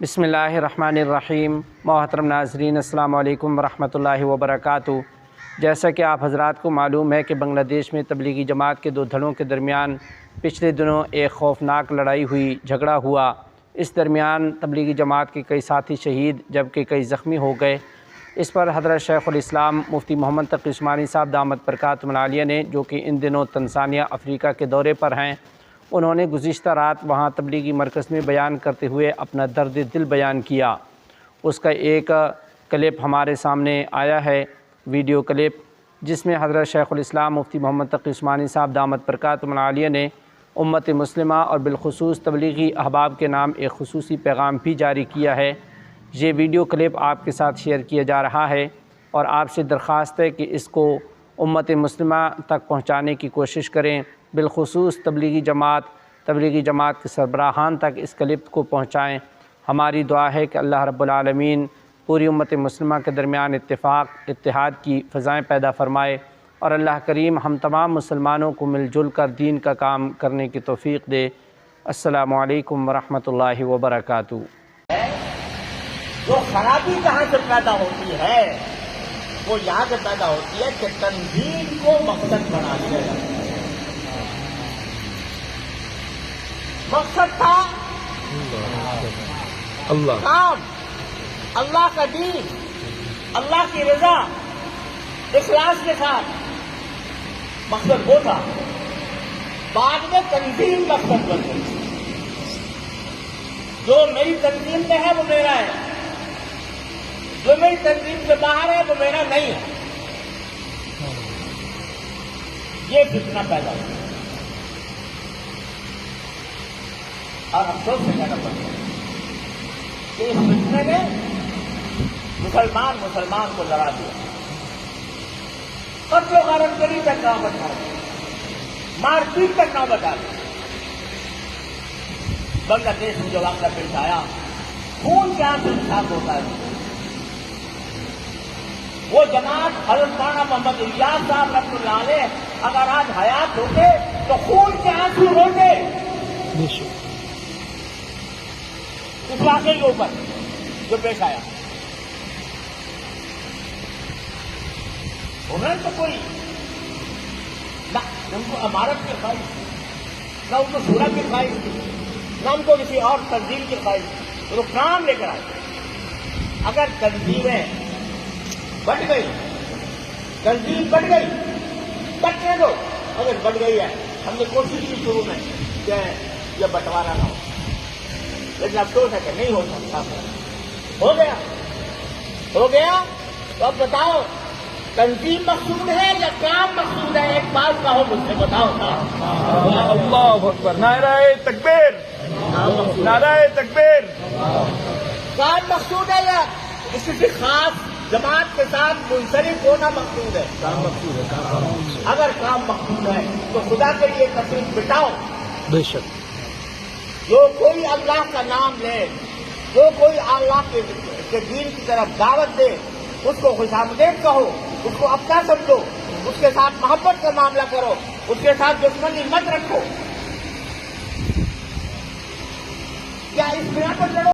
बिस्मिल्लाहिर्रहमानिर्रहीम। मोहतरम नाज़रीन, अस्सलाम वालेकुम वरहमतुल्लाहि वबरकातुहू। जैसा कि आप हज़रात को मालूम है कि बांग्लादेश में तबलीगी जमात के दो धड़ों के दरमियान पिछले दिनों एक खौफनाक लड़ाई हुई, झगड़ा हुआ। इस दरमियान तबलीगी जमात के कई साथी शहीद जबकि कई ज़ख्मी हो गए। इस पर हज़रत शेखुल इस्लाम मुफ्ती मोहम्मद तक़ी उस्मानी साहब दामत बरकातुहुल आलिया ने, जो कि इन दिनों तंजानिया अफ्रीका के दौरे पर हैं, उन्होंने गुज़िश्ता रात वहाँ तबलीगी मरकज़ में बयान करते हुए अपना दर्द दिल बयान किया। उसका एक क्लिप हमारे सामने आया है, वीडियो क्लिप, जिसमें हज़रत शेखुल इस्लाम मुफ्ती मोहम्मद तक़ी उस्मानी साहब दामत बरकातुहुल आलिया ने उम्मत मुस्लिमा और बिलखुसूस तबलीगी अहबाब के नाम एक खुसूसी पैगाम भी जारी किया है। ये वीडियो क्लिप आपके साथ शेयर किया जा रहा है और आपसे दरख्वास्त है कि इसको उम्मत मुस्लिमा तक पहुँचाने की कोशिश करें। बिलखुसूस तबलीगी जमात के सरबराहान तक इस क्लिप को पहुँचाएँ। हमारी दुआ है कि अल्लाह रब्बुल आलमीन पूरी उम्मत मुस्लिमा के दरमियान इत्तेहाद की फ़ज़ाएँ पैदा फ़रमाए और अल्लाह करीम हम तमाम मुसलमानों को मिलजुल कर दीन का काम करने की तौफ़ीक़ दे। अस्सलामु अलैकुम वरहमतुल्लाहि वबरकातुहू। जो खराबी कहाँ से पैदा होती है, वो यहाँ से पैदा होती है कि तंजीम को मकसद बना लिया जाता है। मकसद था अल्लाह, काम, अल्लाह का दीन, अल्लाह की रजा, इखलास के साथ मकसद वो था। बाद में तंजीम मकसद बन गई। जो मेरी तंजीम में है वो मेरा है, जो मेरी तंजीम से बाहर है वो मेरा नहीं है। ये फितना पैदा हुआ और अफसोस से कहना पड़ता है कि इस फितने ने मुसलमान को लड़ा दिया। कत्ल गारतगरी तक नौबत आ गई, मारपीट तक नौबत आ गई। बांग्लादेश में जो वाक़या पेश आया, खून के आंसू साफ होता है। वो जमात हज़रत मौलाना मोहम्मद इलियास साहब रहमतुल्लाह अलैह अगर आज हयात होते तो खून के आंसू रोते इस वाक़े के ऊपर जो पेश आया। उन्होंने तो कोई ना उनको अमारत की ख्वाहिश थी, ना उनको शूरा की ख्वाहिश थी, ना उनको किसी और तंजीम की ख्वाहिश थी। वो काम लेकर आए। अगर तंजीमें बढ़ गई, तंजीम बढ़ गई, बढ़ने दो। अगर बढ़ गई है, हमने कोशिश की शुरू में कि यह बंटवारा ना हो, लेकिन अफसोस है कि नहीं हो सकता। हो गया तो अब बताओ, तंजीम मकसूद है या काम मकसूद है? एक बात कहो मुझसे, बताओ। अल्लाहु अकबर, नाराए तकबीर, नाराए तकबीर। काम मकसूद है या किसी खास जमात के साथ मुंसलिक होना मकसूद है? काम मकसूद है। अगर काम मकसूद है तो खुदा के लिए तकलीफ बिठाओ। बेशक। जो कोई अल्लाह का नाम ले, जो कोई अल्लाह के दीन की तरफ दावत दे, उसको खुशामदीद कहो, उसको अपना समझो, उसके साथ मोहब्बत का मामला करो, उसके साथ दुश्मनी मत रखो। क्या इस बिना पर लड़ो?